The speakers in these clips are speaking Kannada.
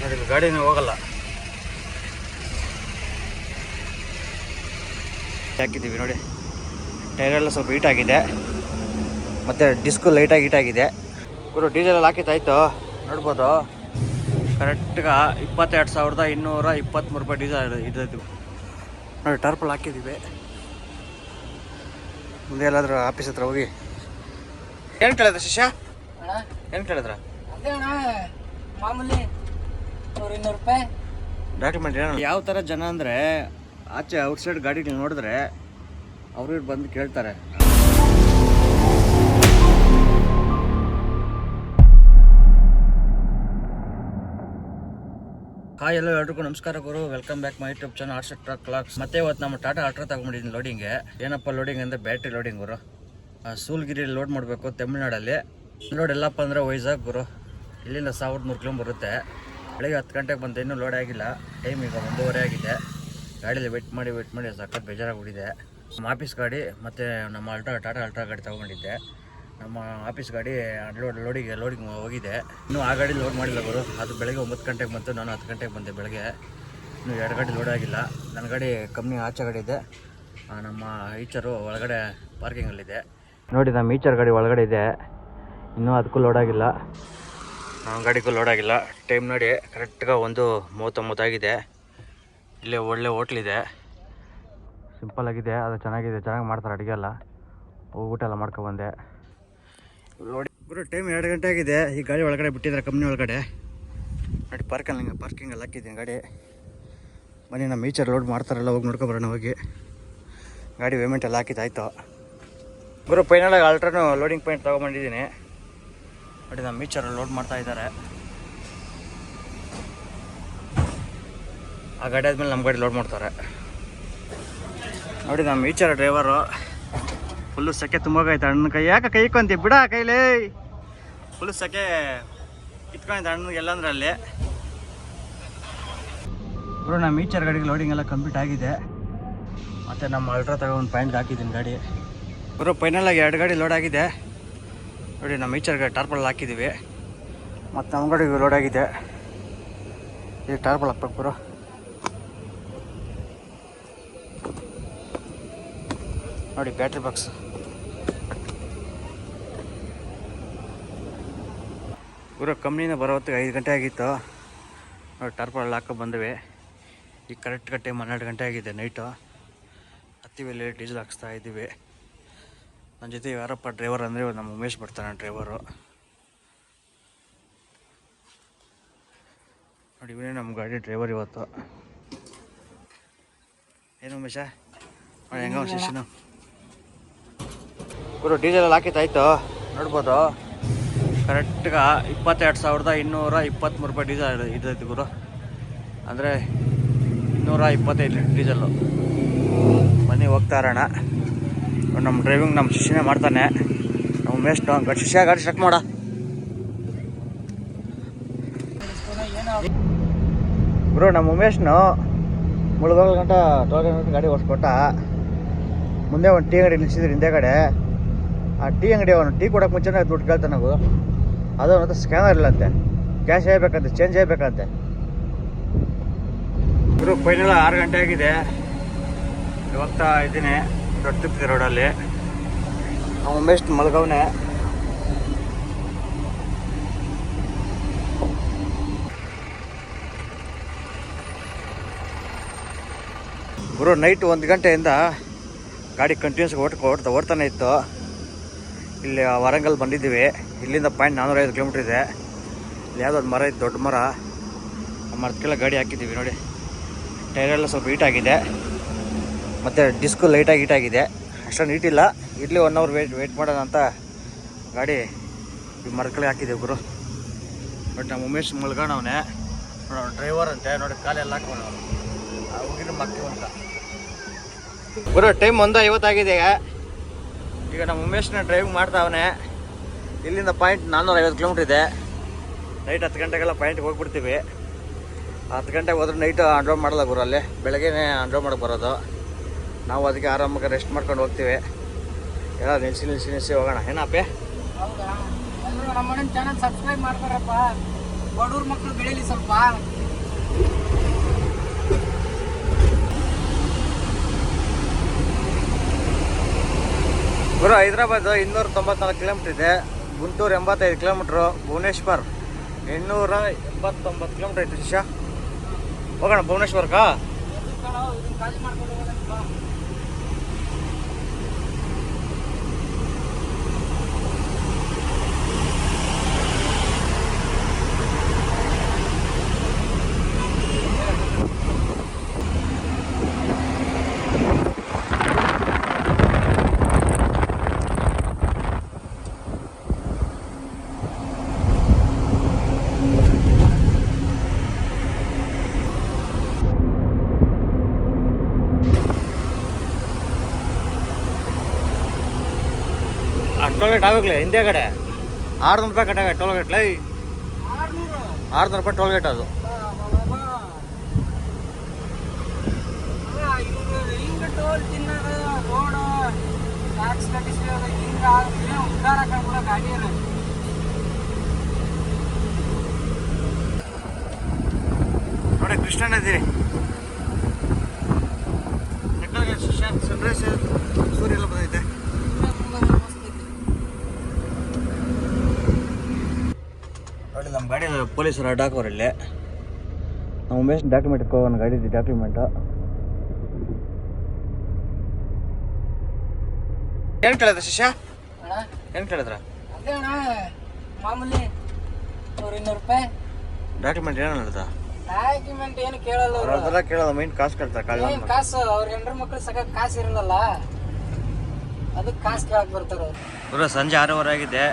ನೋಡಿ ಗಾಡಿನೇ ಹೋಗಲ್ಲ. ಹಾಕಿದ್ದೀವಿ ನೋಡಿ, ಟೈರೆಲ್ಲ ಸ್ವಲ್ಪ ಹೀಟಾಗಿದೆ, ಮತ್ತು ಡಿಸ್ಕು ಲೈಟಾಗಿ ಹೀಟಾಗಿದೆ. ಗುರು ಡೀಸೆಲ್ ಹಾಕಿದ್ದಾಯ್ತು ನೋಡ್ಬೋದು. ಕರೆಕ್ಟ್ಗೆ 22,223 ರೂಪಾಯಿ ಡೀಸೆಲ್ ಇದ್ದು ನೋಡಿ. ಟರ್ಪಲ್ ಹಾಕಿದ್ದೀವಿ. ಮುಂದೆ ಎಲ್ಲಾದ್ರೂ ಆಫೀಸ್ ಹತ್ರ ಹೋಗಿ ಏನು ಕೇಳಿದ್ರ ಶಿಷ್ಯ? ಏನು ಕೇಳಿದ್ರ? ಮಾಮೂಲಿ 100-200 ರೂಪಾಯಿ ಡಾಕ್ಯುಮೆಂಟ್ ಏನು? ಯಾವ ಥರ ಜನ ಅಂದರೆ, ಆಚೆ ಔಟ್ಸೈಡ್ ಗಾಡಿಗಳು ನೋಡಿದ್ರೆ ಅವರು ಬಂದು ಕೇಳ್ತಾರೆ. ಹಾಯ್ ಎಲ್ಲೋ ಎಲ್ರಿಗೂ ನಮಸ್ಕಾರ ಗುರು, welcome back my YouTube channel ಆರ್ಷಟ್ ಟ್ರಕ್ ಕ್ಲಾಕ್ಸ್. ಮತ್ತೆ ಇವತ್ತು ನಮ್ಮ ಟಾಟಾ ಅಲ್ಟ್ರಾ ತಗೊಂಡಿದ್ದೀನಿ ಲೋಡಿಂಗ್ಗೆ. ಏನಪ್ಪ ಲೋಡಿಂಗ್ ಅಂದರೆ ಬ್ಯಾಟ್ರಿ ಲೋಡಿಂಗ್ ಗುರು. ಸೂಲ್ಗಿರಿ ಲೋಡ್ ಮಾಡಬೇಕು ತಮಿಳ್ನಾಡಲ್ಲಿ. ಲೋಡ್ ಎಲ್ಲಪ್ಪ ಅಂದರೆ ವೈಜಾಗ್ ಗುರು. ಇಲ್ಲಿಂದ 1,300 ಕಿಲೋಮೀಟರ್ ಬರುತ್ತೆ. ಬೆಳಗ್ಗೆ 10 ಗಂಟೆಗೆ ಬಂದು ಇನ್ನೂ ಲೋಡ್ ಆಗಿಲ್ಲ. ಟೈಮ್ ಈಗ 1:30 ಆಗಿದೆ. ಗಾಡೀಲಿ ವೆಯ್ಟ್ ಮಾಡಿ ಸಖತ್ ಬೇಜಾರಾಗಿಬಿಟ್ಟಿದೆ. ನಮ್ಮ ಆಫೀಸ್ ಗಾಡಿ ಮತ್ತು ನಮ್ಮ ಟಾಟಾ ಅಲ್ಟ್ರಾ ಗಾಡಿ ತೊಗೊಂಡಿದ್ದೆ. ನಮ್ಮ ಆಫೀಸ್ ಗಾಡಿ ಲೋಡಿಂಗ್ ಹೋಗಿದೆ. ಇನ್ನೂ ಆ ಗಾಡಿ ಲೋಡ್ ಮಾಡಿಲ್ಲ ಗುರು. ಅದು ಬೆಳಗ್ಗೆ 9 ಗಂಟೆಗೆ ಬಂತು, ನಾನು 10 ಗಂಟೆಗೆ ಬಂದೆ ಬೆಳಗ್ಗೆ. ಇನ್ನೂ 2 ಗಾಡಿ ಲೋಡ್ ಆಗಿಲ್ಲ. ನನ್ನ ಗಾಡಿ ಕಂಪ್ನಿ ಆಚೆ ಗಾಡಿ ಇದೆ, ನಮ್ಮ ಈಚರು ಒಳಗಡೆ ಪಾರ್ಕಿಂಗಲ್ಲಿದೆ ನೋಡಿ. ನಮ್ಮ ಈಚರ್ ಗಾಡಿ ಒಳಗಡೆ ಇದೆ, ಇನ್ನೂ ಅದಕ್ಕೂ ಲೋಡ್ ಆಗಿಲ್ಲ, ನಮ್ಮ ಗಾಡಿಗೂ ಲೋಡ್ ಆಗಿಲ್ಲ. ಟೈಮ್ ನೋಡಿ ಕರೆಕ್ಟ್ಗೆ 1:39 ಆಗಿದೆ. ಇಲ್ಲೇ ಒಳ್ಳೆ ಹೋಟ್ಲಿದೆ, ಸಿಂಪಲ್ ಆಗಿದೆ, ಅದು ಚೆನ್ನಾಗಿದೆ, ಚೆನ್ನಾಗಿ ಮಾಡ್ತಾರೆ ಅಡುಗೆ ಎಲ್ಲ. ಊಟ ಎಲ್ಲ ಮಾಡ್ಕೊಬಂದೆ ನೋಡಿ ಗುರು. ಟೈಮ್ 2 ಗಂಟೆ ಆಗಿದೆ. ಈ ಗಾಡಿ ಒಳಗಡೆ ಬಿಟ್ಟಿದ್ದಾರೆ ಕಂಪ್ನಿ ಒಳಗಡೆ ನೋಡಿ. ಪಾರ್ಕಿಂಗಲ್ಲಿ ಹಾಕಿದ್ದೀನಿ ಗಾಡಿ. ಬನ್ನಿ ನಮ್ಮ ಈಚರ್ ಲೋಡ್ ಮಾಡ್ತಾರಲ್ಲ, ಹೋಗಿ ನೋಡ್ಕೊಬರೋಣ ಹೋಗಿ. ಗಾಡಿ ಪೇಮೆಂಟ್ ಎಲ್ಲ ಹಾಕಿದ್ದಾಯ್ತು ಗುರು. ಫೈನಲಾಗಿ ಅಲ್ಟ್ರಾನು ಲೋಡಿಂಗ್ ಪಾಯಿಂಟ್ ತೊಗೊಂಬಂದಿದ್ದೀನಿ ನೋಡಿ. ನಮ್ಮ ಈಚರ್ ಲೋಡ್ ಮಾಡ್ತಾ ಇದ್ದಾರೆ. ಆ ಗಾಡಿ ಆದಮೇಲೆ ನಮ್ಮ ಗಾಡಿ ಲೋಡ್ ಮಾಡ್ತಾರೆ ನೋಡಿ. ನಮ್ಮ ಈಚರ್ ಡ್ರೈವರು ಫುಲ್ಲು ಸೆಕೆ ತುಂಬೋಗೈತೆ. ಅಣ್ಣನ ಕೈ ಯಾಕೆ ಕೈ ಇಕ್ಕೊಂತೀವಿ ಬಿಡ ಕೈಲಿ. ಫುಲ್ಲು ಸೆಕೆ ಕಿತ್ಕೊಂಡಿದ್ದೆ ಅಣ್ಣನಿಗೆ ಎಲ್ಲಂದ್ರೆ ಅಲ್ಲಿ ಗುರು. ನಮ್ಮ ಈಚರ್ ಗಾಡಿಗೆ ಲೋಡಿಂಗ್ ಎಲ್ಲ ಕಂಪ್ಲೀಟ್ ಆಗಿದೆ. ಮತ್ತು ನಮ್ಮ ಅಲ್ಟ್ರಾ ತಗೊಂಡು ಪಾಯಿಂಟ್ಗೆ ಹಾಕಿದ್ದೀನಿ ಗಾಡಿ ಗುರು. ಫೈನಲಾಗಿ 2 ಗಾಡಿ ಲೋಡ್ ಆಗಿದೆ ನೋಡಿ. ನಮ್ಮ ಈಚರ್ ಗಾಡಿ ಟಾರ್ಪಲ್ ಹಾಕಿದ್ದೀವಿ, ಮತ್ತು ನಮ್ಮ ಗಾಡಿಗೆ ಲೋಡ್ ಆಗಿದೆ. ಈಗ ಟಾರ್ಪಲ್ ಹಾಕ್ಬೇಕು ಗುರು. ನೋಡಿ ಬ್ಯಾಟ್ರಿ ಬಾಕ್ಸ್ ಗುರು. ಕಂಪ್ನಿಯಿಂದ ಬರೋ ಹೊತ್ತಿಗೆ 5 ಗಂಟೆ ಆಗಿತ್ತು ನೋಡಿ. ಟಾರ್ಪಲ್ ಹಾಕೋ ಬಂದ್ವಿ. ಈಗ ಕರೆಕ್ಟ್ಗೆ ಟೈಮ್ 12 ಗಂಟೆ ಆಗಿದೆ ನೈಟು. ಹತ್ತಿವೆಲ್ಲಿ ಡೀಸೆಲ್ ಹಾಕ್ಸ್ತಾ ಇದ್ದೀವಿ. ನನ್ನ ಜೊತೆ ಯಾರಪ್ಪ ಡ್ರೈವರ್ ಅಂದರೆ ನಮ್ಮ ಉಮೇಶ್ ಬರ್ತಾನೆ ಡ್ರೈವರು ನೋಡಿ. ಇವನೇ ನಮ್ಮ ಗಾಡಿ ಡ್ರೈವರ್ ಇವತ್ತು. ಏನು ಉಮೇಶ ಹೆಂಗ ಶಿಶನು ಗುರು? ಡೀಸೆಲ್ ಹಾಕಿದ್ದಾಯ್ತು ನೋಡ್ಬೋದು. ಕರೆಕ್ಟ್ಗೆ 22,223 ರೂಪಾಯಿ ಡೀಸೆಲ್ ಇದೈತಿ ಗುರು. ಅಂದರೆ 225 ಡೀಸೆಲ್ಲು. ಬನ್ನಿ ಹೋಗ್ತಾ ಇರೋಣ. ನಮ್ಮ ಡ್ರೈವಿಂಗ್ ನಮ್ಮ ಶಿಷ್ಯನೇ ಮಾಡ್ತಾನೆ, ನಮ್ಮ ಉಮೇಶ್ನು. ಶಿಷ್ಯ ಗಾಡಿ ಸ್ಟಾರ್ಟ್ ಮಾಡ ಗುರು. ನಮ್ಮ ಉಮೇಶ್ನು ಮುಳುಗೋಗ ಗಂಟ 12 ಗಂಟೆ ಗಾಡಿ ಓಡಿಸ್ಕೊಟ್ಟ. ಮುಂದೆ ಒಂದು ಟೀ ಅಂಗಡಿ ನಿಲ್ಸಿದ್ರು ಹಿಂದೆ ಕಡೆ. ಆ ಟೀ ಅಂಗಡಿ ಅವನು ಟೀ ಕೊಡೋಕೆ ಮುಂಚೆನೇ ದುಡ್ಡು ಕೇಳ್ತಾನೆ ನಾವು. ಅದು ಅವನ ಹತ್ರ ಸ್ಕ್ಯಾನರ್ ಇಲ್ಲಂತೆ, ಕ್ಯಾಶ್ ಹೇಳಬೇಕಂತೆ, ಚೇಂಜ್ ಹೇಳಬೇಕಂತೆ ಗುರು. ಫೈನಲ್ 6 ಗಂಟೆ ಆಗಿದೆ. ಹೋಗ್ತಾ ಇದ್ದೀನಿ ದೊಡ್ಡ ತಿಪ್ಪಿ ರೋಡಲ್ಲಿ. ನಾವು ಉಮೇಶ್ ಮಲ್ಗವನೆ. ಗುರು ನೈಟ್ 1 ಗಂಟೆಯಿಂದ ಗಾಡಿ ಕಂಟಿನ್ಯೂಸ್ ಓಡ್ತಾನೆ ಇತ್ತು. ಇಲ್ಲಿ ವಾರಂಗಲ್ ಬಂದಿದ್ದೀವಿ. ಇಲ್ಲಿಂದ ಪಾಯಿಂಟ್ 405 ಕಿಲೋಮೀಟ್ರ್ ಇದೆ. ಇಲ್ಲಿ ಯಾವುದೋ ಒಂದು ಮರ ಇತ್ತು, ದೊಡ್ಡ ಮರ. ಆ ಮರದಕ್ಕೆಲ್ಲ ಗಾಡಿ ಹಾಕಿದ್ದೀವಿ ನೋಡಿ. ಟೈರೆಲ್ಲ ಸ್ವಲ್ಪ ಹೀಟಾಗಿದೆ, ಮತ್ತು ಡಿಸ್ಕು ಲೈಟಾಗಿ ಹೀಟಾಗಿದೆ. ಅಷ್ಟೊಂದು ಹೀಟಿಲ್ಲ. ಇರಲಿ 1 ಅವರ್ ವೆಯ್ಟ್ ಮಾಡೋಣ ಅಂತ ಗಾಡಿ ಈ ಮರದಕ್ಕೆ ಹಾಕಿದ್ದೀವಿ ಗುರು. ಬಟ್ ನಮ್ಮ ಉಮೇಶ್ ಮಲ್ಗೋಣವನೇ ಡ್ರೈವರ್ ಅಂತೆ ನೋಡಿ. ಕಾಲೆಲ್ಲ ಹಾಕೋಣ ಹುಡುಗಿನ ಮಕ್ಕಳು ಅಂತ ಗುರು. ಟೈಮ್ 1:50 ಆಗಿದೆ. ಈಗ ನಮ್ಮ ಉಮೇಶ್ನ ಡ್ರೈವಿಂಗ್ ಮಾಡ್ತಾವನೆ. ಇಲ್ಲಿಂದ ಪಾಯಿಂಟ್ 450 ಕಿಲೋಮೀಟ್ರ್ ಇದೆ. ನೈಟ್ 10 ಗಂಟೆಗೆಲ್ಲ ಪಾಯಿಂಟ್ಗೆ ಹೋಗ್ಬಿಡ್ತೀವಿ. 10 ಗಂಟೆಗೆ ಹೋದ್ರೆ ನೈಟ್ ಅನ್ಲೋಡ್ ಮಾಡಲ್ಲ ಗುರು. ಅಲ್ಲಿ ಬೆಳಗ್ಗೆನೇ ಅನ್ಲೋಡ್ ಮಾಡೋಕ್ಕೆ ಬರೋದು. ನಾವು ಅದಕ್ಕೆ ಆರಾಮಾಗಿ ರೆಸ್ಟ್ ಮಾಡ್ಕೊಂಡು ಹೋಗ್ತೀವಿ. ಎಲ್ಲ ನಿಲ್ಲಿಸಿ ಹೋಗೋಣ ಏನಪ್ಪೆ. ನಮ್ಮ ಚಾನಲ್ ಸಬ್ಸ್ಕ್ರೈಬ್ ಮಾಡ್ತಾರಪ್ಪ. ಬಡವ್ರ ಮಕ್ಕಳು ಬೆಳೀಲಿ ಸ್ವಲ್ಪ. ಗುರು ಹೈದರಾಬಾದ್ 294 ಕಿಲೋಮೀಟರ್ ಇದೆ, ಗುಂಟೂರು 85 ಕಿಲೋಮೀಟ್ರು, ಭುವನೇಶ್ವರ್ 889 ಕಿಲೋಮೀಟರ್ ಐತೆ ಶಿಷ್ಯ. ಹೋಗೋಣ ಭುವನೇಶ್ವರ್ಕಾ? ಇದನ್ನ ಖಾಲಿ ಮಾಡ್ಕೊಂಡು ಹೋಗೋಣ. ಟೋಲ್ಗೇಟ್ ಆಗೋಗ್ಲಿ ಹಿಂದೆ ಕಡೆ 600 ರೂಪಾಯಿ ಕಟ್ಟಾಗ ಟೋಲ್ಗೇಟ್ ಲೈ 600 ರೂಪಾಯಿ ಟೋಲ್ಗೇಟ್ ಅದು. ಹಿಂಗ ಟೋಲ್ ತಿನ್ನೋದು ರೋಡು ಟ್ಯಾಕ್ಸ್ ಕಟ್ಟಿಸೋದು ಹಿಂಗ ಉದ್ದಾರ ಕೂಡ ಗಾಡಿ ಅಲ್ಲ. ನೋಡಿ ಕೃಷ್ಣ ನದಿ ಸನ್ರೈಸ್ ಸೂರ್ಯ ಎಲ್ಲ ಬಂದೈತೆ. ನೋಡಿ ನಮ್ಮ ಗಾಡಿ ಪೊಲೀಸರು ಅಡ್ಡ ಹಾಕೋರು ಇಲ್ಲಿ. ನಾವು ಉಮೇಶ್ ಡಾಕ್ಯುಮೆಂಟ್ ಇಟ್ಕೋಣ, ಗಾಡಿದು ಡಾಕ್ಯುಮೆಂಟು. ಏನು ಕೇಳಿದ್ರ ಶಿಷ್ಯ? ಏನು ಕೇಳಿದ್ರ? ಅದೇ ಅಣ್ಣ ಮಾಮೂಲಿ 200 ರೂಪಾಯಿ ಡಾಕ್ಯುಮೆಂಟ್ ಏನು ಹೇಳ್ದ? ಡಾಕ್ಯುಮೆಂಟ್ ಏನು ಕೇಳಲ್ಲ ಅವ್ರು. ಅದೆಲ್ಲ ಕೇಳೋದು ಮೈನ್ ಕಾಸು ಕೇಳ್ತಾರೆ. ಏನ್ ಕಾಸು ಅವ್ರ ಹೆಂಡ್ರ ಮಕ್ಳು ಸಕ ಕಾಸು ಇರಲ್ಲ, ಅದಕ್ಕೆ ಕಾಸು ಕೇಳಕ್ ಬರ್ತಾರ ಅವ್ರು. ಪೂರ ಸಂಜೆ 6:15 ಆಗಿದೆ.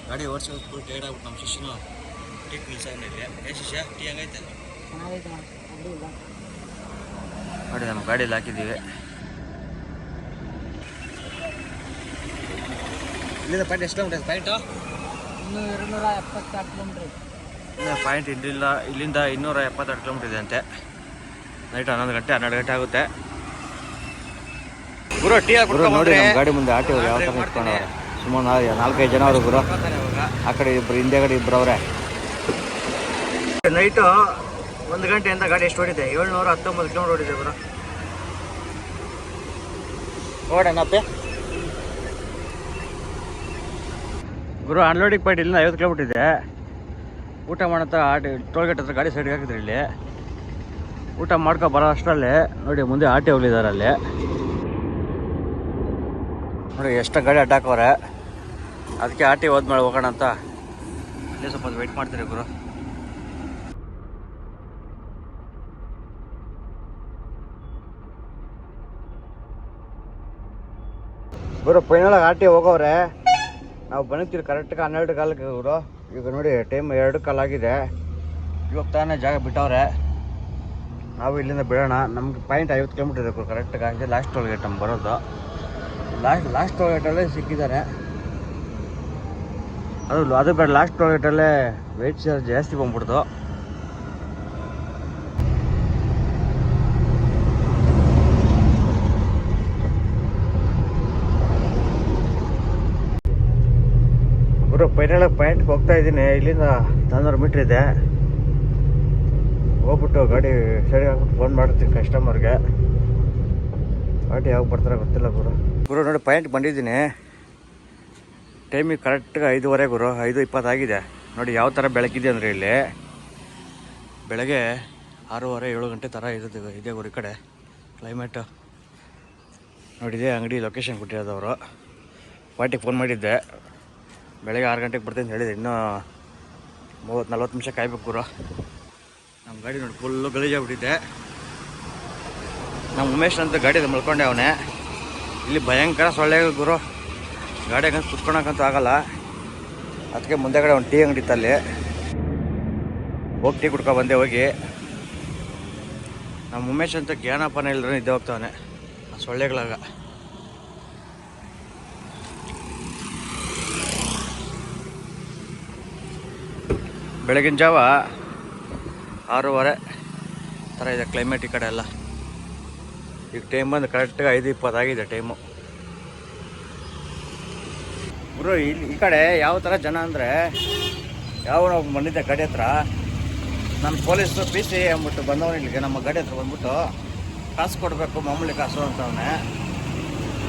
ಗಾಡಿ ಓಡಿಸೋದು ಫುಲ್ ಟೈರ್ಡ್ ಆಗ್ಬಿಟ್ಟು ನಮ್ಮ ಶಿಷ್ಯನು ಟೀ ನಿಲ್ಸಾಗಿಲ್ಲ. ಏ ಶಿಷ್ಯ ಟೀ ಹಂಗೈತೆ? ನೋಡಿ ನಮ್ಮ ಗಾಡಿಯಲ್ಲಿ ಹಾಕಿದ್ದೀವಿ. ಇಲ್ಲಿಂದ ಪಾಯಿಂಟ್ ಎಷ್ಟು ಕಿಲೋಮೀಟರ್? Point 272 kilometre. ಪಾಯಿಂಟ್ ಇಲ್ಲಿಂದ 272 ಕಿಲೋಮೀಟರ್ ಇದೆ ಅಂತೆ. ನೈಟ್ 11 ಗಂಟೆ 12 ಗಂಟೆ ಆಗುತ್ತೆ. ಗುರು ಟೀ ಹಾಕಿ ನೋಡಿ ನಮ್ಮ ಗಾಡಿ ಮುಂದೆ ಆಟೋ ಯಾವ ಥರ ನಿಂತ್ಕೊಂಡವ್ರೆ. ಸುಮಾರು 4-5 ಜನ ಅವರು ಗುರು. ಆ ಕಡೆ ಇಬ್ಬರು, ಹಿಂದೆಗಡೆ ಇಬ್ಬರು ಅವರೇ. ನೈಟು 1 ಗಂಟೆಯಿಂದ ಗಾಡಿ ಎಷ್ಟು ಓಡಿದೆ? 719 ಕಿಲೋಮೀಟರ್ ಓಡಿದೆ ಗುರು. ಓಡೋಣಪ್ಪೆ ಗುರು. ಅನ್ಲೋಡಿಂಗ್ ಪಾಯಿಂಟ್ ಇಲ್ಲಿಂದ 50 ಕಿಲೋಮೀಟರ್ ಇದೆ. ಊಟ ಮಾಡತ್ತ ಟೋಲ್ಗೇಟ್ ಹತ್ರ ಗಾಡಿ ಸೈಡ್ಗೆ ಹಾಕಿದ್ರಿ. ಇಲ್ಲಿ ಊಟ ಮಾಡ್ಕೊ ಬರೋ ಅಷ್ಟರಲ್ಲಿ ನೋಡಿ ಮುಂದೆ ಆಟೋ ಹೋಗ್ಲಿದ್ದಾರೆ. ಅಲ್ಲಿ ನೋಡಿ ಎಷ್ಟು ಗಾಡಿ ಅಡ್ಡಾಕವ್ರೆ. ಅದಕ್ಕೆ ಆಟಿ ಹೋದ್ಮೇಲೆ ಹೋಗೋಣ ಅಂತ ಇಲ್ಲೇ ಸ್ವಲ್ಪ ವೆಯ್ಟ್ ಮಾಡ್ತೀರಿ ಗುರು. ಗುರು ಫೈನಲಾಗಿ ಆಟಿ ಹೋಗೋವ್ರೆ. ನಾವು ಬಂದಿರ್ತೀವಿ ಕರೆಕ್ಟಾಗಿ 12 ಕಾಲಕ್ಕೆ ಗುರು. ಈಗ ನೋಡಿ ಟೈಮ್ 2 ಕಾಲಾಗಿದೆ. ಇವಾಗ ತಾನೇ ಜಾಗ ಬಿಟ್ಟವ್ರೆ. ನಾವು ಇಲ್ಲಿಂದ ಬಿಡೋಣ. ನಮ್ಗೆ ಪಾಯಿಂಟ್ 50 ಕಿಲೋಮೀಟರ್ ಇದೆ ಗುರು ಕರೆಕ್ಟಾಗಿ. ಆಗಿದೆ ಲಾಸ್ಟ್ ಟೋಲ್ಗೇಟ್ ನಮ್ಗೆ ಬರೋದು. ಲಾಸ್ಟ್ ಟೋಲ್ಗೇಟಲ್ಲೇ ಸಿಕ್ಕಿದ್ದಾರೆ. ಅದು ಬೇಡ, ಲಾಸ್ಟ್ ಟೋಲ್ಗೇಟಲ್ಲೇ ವೆಯ್ಟ್ ಚಾರ್ಜ್ ಜಾಸ್ತಿ ಬಂದ್ಬಿಡ್ತು. ಗುರು ಫೈನಲಾಗಿ ಪಾಯಿಂಟ್ಗೆ ಹೋಗ್ತಾ ಇದ್ದೀನಿ. ಇಲ್ಲಿಂದ 400 ಮೀಟ್ರ್ ಇದೆ. ಹೋಗ್ಬಿಟ್ಟು ಗಾಡಿ ಸೈಡಿಗೆ ಹಾಕ್ಬಿಟ್ಟು ಫೋನ್ ಮಾಡ್ತೀನಿ ಕಸ್ಟಮರ್ಗೆ. ಗಾಡಿ ಯಾವಾಗ ಬರ್ತಾರೆ ಗೊತ್ತಿಲ್ಲ ಗುರು. ನೋಡಿ ಪಾಯಿಂಟ್ ಬಂದಿದ್ದೀನಿ. ಟೈಮಿಗೆ ಕರೆಕ್ಟಾಗಿ 5:15 ಗುರು. 5:20 ಆಗಿದೆ. ನೋಡಿ ಯಾವ ಥರ ಬೆಳಕಿದೆ ಅಂದರೆ ಇಲ್ಲಿ ಬೆಳಗ್ಗೆ 6:30-7 ಗಂಟೆ ಥರ ಇದೆ ಗುರು. ಈ ಕಡೆ ಕ್ಲೈಮೇಟು ನೋಡಿದೆ. ಅಂಗಡಿ ಲೊಕೇಶನ್ ಕೊಟ್ಟಿರೋದವರು. ಪಾರ್ಟಿಗೆ ಫೋನ್ ಮಾಡಿದ್ದೆ. ಬೆಳಗ್ಗೆ 6 ಗಂಟೆಗೆ ಬರ್ತೀನಿ ಅಂತ ಹೇಳಿದೆ. ಇನ್ನೂ 30-40 ನಿಮಿಷ ಕಾಯ್ಬೇಕು ಗುರು. ನಮ್ಮ ಗಾಡಿ ನೋಡಿ ಫುಲ್ಲು ಗಲೀಜಾಗ್ಬಿಟ್ಟಿದ್ದೆ. ನಮ್ಮ ಉಮೇಶ್ ಅಂತ ಗಾಡಿ ಮಲ್ಕೊಂಡೆ ಅವನೇ. ಇಲ್ಲಿ ಭಯಂಕರ ಸೊಳ್ಳೆ ಗುರು. ಗಾಡಿಯಾಗ ಕುತ್ಕೊಳಕ್ಕಂತೂ ಆಗಲ್ಲ. ಅದಕ್ಕೆ ಮುಂದೆಗಡೆ ಒಂದು ಟೀ ಅಂಗಡಿ ಇತ್ತಲ್ಲಿ ಹೋಗಿ ಟೀ ಕುಡ್ಕೊ ಬಂದೆ. ಹೋಗಿ ನಮ್ಮ ಉಮೇಶ್ ಅಂತ ಜ್ಞಾನಪ್ಪನ ಇಲ್ಲರೂ ನಿದ್ದೆ ಹೋಗ್ತಾವನೆ ಆ ಸೊಳ್ಳೆಗಳಾಗ. ಬೆಳಗಿನ ಜಾವ 6:15 ಥರ ಇದೆ ಕ್ಲೈಮೇಟ್ ಈ ಕಡೆ ಎಲ್ಲ. ಈಗ ಟೈಮ್ ಬಂದು ಕರೆಕ್ಟಾಗಿ 5:20 ಆಗಿದೆ ಟೈಮು. ಗುರು ಈ ಕಡೆ ಯಾವ ಥರ ಜನ ಅಂದರೆ ಯಾವನೋ ಒಬ್ಬ ಬಂದಿದ್ದೆ ಗಾಡಿ ಹತ್ರ. ನನ್ನ ಪೊಲೀಸರು ಪಿ ಸಿ ಅಂದ್ಬಿಟ್ಟು ಬಂದವನು ಇಲ್ಲಿಗೆ ನಮ್ಮ ಗಾಡಿ ಹತ್ರ ಬಂದ್ಬಿಟ್ಟು ಕಾಸು ಕೊಡಬೇಕು ಮಾಮೂಲಿ ಕಾಸು ಅಂತವನೇ.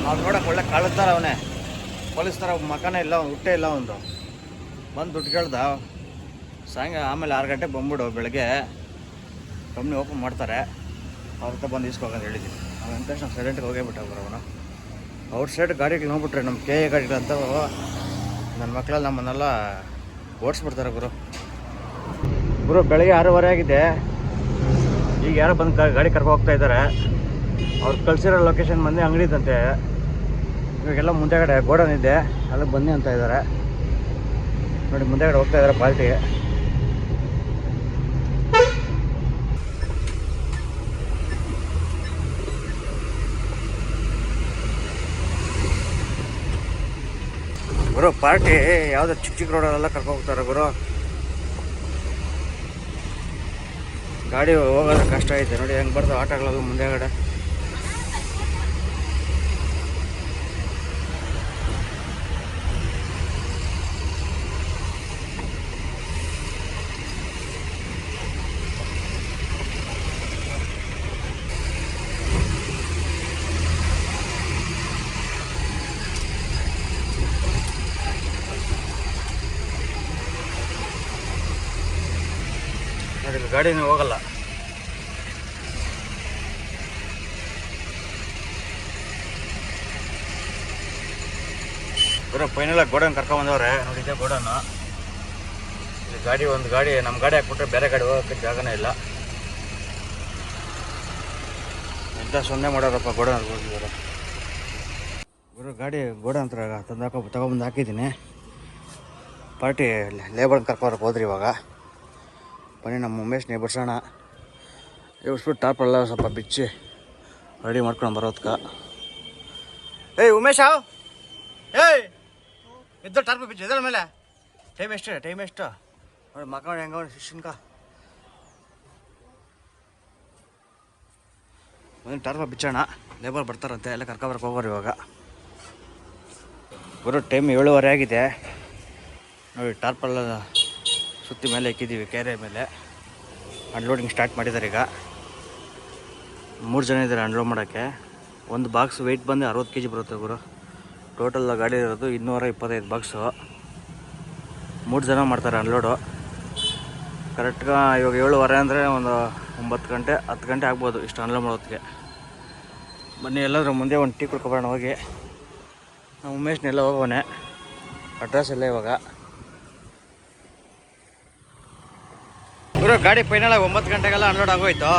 ಅವ್ನು ನೋಡೋಕೆ ಒಳ್ಳೆ ಕಳ್ತಾರ ಅವನೇ, ಪೊಲೀಸ್ ಥರ ಮಕನೇ ಇಲ್ಲ, ಅವ್ನು ಹುಟ್ಟೇ ಇಲ್ಲ ಒಂದು. ಬಂದು ದುಡ್ಡು ಕೇಳ್ದ. ಸಾಯಂಕಾಲ ಆಮೇಲೆ 6 ಗಂಟೆಗೆ ಬಂದ್ಬಿಡು, ಬೆಳಗ್ಗೆ ಕಂಪ್ನಿ ಓಪನ್ ಮಾಡ್ತಾರೆ, ಅವ್ರ ಹತ್ರ ಬಂದು ಇಸ್ಕೋಗಂತ ಹೇಳಿದ್ದೀನಿ. ಅವ್ನು ಎಂತ ನಾವು ಸೈಲೆಂಟ್ಗೆ ಹೋಗೇಬಿಟ್ಟ ಅವನು. ಔಟ್ ಸೈಡ್ ಗಾಡಿಗಳು ನೋಡ್ಬಿಟ್ರೆ ನಮ್ಮ ಕೆ ಎ ಗಾಡಿಗಳಂತ ನನ್ನ ಮಕ್ಕಳೆಲ್ಲ ನಮ್ಮನ್ನೆಲ್ಲ ಓಡಿಸ್ಬಿಡ್ತಾರೆ ಗುರು. ಬೆಳಗ್ಗೆ 6:30 ಆಗಿದೆ. ಈಗ ಯಾರೋ ಬಂದು ಗಾಡಿ ಕರ್ಕೊ ಹೋಗ್ತಾ ಇದ್ದಾರೆ. ಅವ್ರು ಕಳಿಸಿರೋ ಲೊಕೇಶನ್ ಬಂದು ಅಂಗಡಿ ಇದ್ದಂತೆ. ಇವಾಗೆಲ್ಲ ಮುಂದೆಗಡೆ ಗೋಡನ್ ಇದೆ, ಅಲ್ಲಿಗೆ ಬನ್ನಿ ಅಂತ ಇದ್ದಾರೆ ನೋಡಿ. ಮುಂದೆಗಡೆ ಹೋಗ್ತಾ ಇದ್ದಾರೆ ಪಾರ್ಟಿಗೆ. ಗುರು ಪಾರ್ಟಿ ಯಾವುದೋ ಚಿಕ್ಕ ರೋಡಲ್ಲೆಲ್ಲ ಕರ್ಕೊ ಹೋಗ್ತಾರೆ ಗುರು. ಗಾಡಿ ಹೋಗೋದ್ರೆ ಕಷ್ಟ ಐತೆ ನೋಡಿ, ಹೆಂಗೆ ಬರ್ತಾವೆ ಆಟೋಗಳೆಲ್ಲ ಮುಂದೆಗಡೆ. ನೋಡಿ ಗಾಡಿನೇ ಹೋಗಲ್ಲ. ಬರೋ ಫೈನಲ್ ಗೋಡನ್ ಕರ್ಕೊಂಬಂದವ್ರೆ ನೋಡಿ. ಇದೆ ಗೋಡನ್ನು. ಇಲ್ಲಿ ಗಾಡಿ ಒಂದು ಗಾಡಿ ನಮ್ಮ ಗಾಡಿ ಹಾಕ್ಬಿಟ್ರೆ ಬೇರೆ ಗಾಡಿ ಹೋಗೋಕ್ಕೆ ಜಾಗನೇ ಇಲ್ಲ. ಎಂಥ ಸೊನ್ನೆ ಮಾಡೋರಪ್ಪ ಗೋಡನ್ ಹೋಗಿದ್ದಾರೆ ಗುರು. ಗಾಡಿ ಗೋಡನ್ ಹತ್ರ ತಗೊಬಂದು ಹಾಕಿದ್ದೀನಿ. ಪಾರ್ಟಿ ಲೇಬರ್ ಕರ್ಕೊಬರಕ್ಕೆ ಹೋದ್ರಿ ಇವಾಗ. ಬನ್ನಿ ನಮ್ಮ ಉಮೇಶ್ ನೇಬರ್ಸೋಣ. ಇವ್ಸ್ಬಿಟ್ಟು ಟಾಪೆಲ್ಲ ಸ್ವಲ್ಪ ಬಿಚ್ಚಿ ರೆಡಿ ಮಾಡ್ಕೊಂಡು ಬರೋದ್ಕ. ಏಯ್ ಉಮೇಶ, ಏಯ್ ಇದ್ದ ಟಾರ್ಪ ಬಿಚ್ಚು ಇದರ ಮೇಲೆ. ಟೈಮ್ ಎಷ್ಟು ನೋಡಿ ಮಕ್ಕ ಹೆಂಗ ಶಿಕ್ಷನ್ಕ ಒಂದು ಟಾರ್ಪ ಬಿಚ್ಚೋಣ. ಲೇಬರ್ ಬರ್ತಾರಂತೆ, ಎಲ್ಲ ಕರ್ಕೊಬರಕ್ಕೆ ಹೋಗೋರು ಇವಾಗ. ಬರೋ ಟೈಮ್ 7:30 ಆಗಿದೆ ನೋಡಿ. ಟಾರ್ಪೆಲ್ಲ ಸುತ್ತಿ ಮೇಲೆ ಇಕ್ಕಿದ್ದೀವಿ ಕೆರೆ ಮೇಲೆ. ಅನ್ಲೋಡಿಂಗ್ ಸ್ಟಾರ್ಟ್ ಮಾಡಿದ್ದಾರೆ ಈಗ. 3 ಜನ ಇದ್ದಾರೆ ಅನ್ಲೋಡ್ ಮಾಡೋಕ್ಕೆ. ಒಂದು ಬಾಕ್ಸ್ ವೆಯ್ಟ್ ಬಂದು 60 kg ಬರುತ್ತೆ ಗುರು. ಟೋಟಲ್ ಗಾಡಿ ಇರೋದು 225 ಬಾಕ್ಸು. 3 ಜನ ಮಾಡ್ತಾರೆ ಅನ್ಲೋಡು. ಕರೆಕ್ಟ್ಗೆ ಇವಾಗ 7:30 ಅಂದರೆ ಒಂದು 9 ಗಂಟೆ 10 ಗಂಟೆ ಆಗ್ಬೋದು ಇಷ್ಟು ಅನ್ಲೋಡ್ ಮಾಡೋದಕ್ಕೆ. ಬನ್ನಿ ಎಲ್ಲಾದರೂ ಮುಂದೆ ಒಂದು ಟೀ ಕುಡ್ಕೊಬರೋಣ ಹೋಗಿ. ನಾವು ಉಮೇಶ್ನೆಲ್ಲ ಹೋಗೋನೆ. ಅಡ್ರೆಸ್ ಎಲ್ಲ ಇವಾಗ ಗುರು ಗಾಡಿ ಫೈನಲ್ 9 ಗಂಟೆಗೆಲ್ಲ ಅನ್ಲೋಡ್ ಆಗೋಯ್ತು.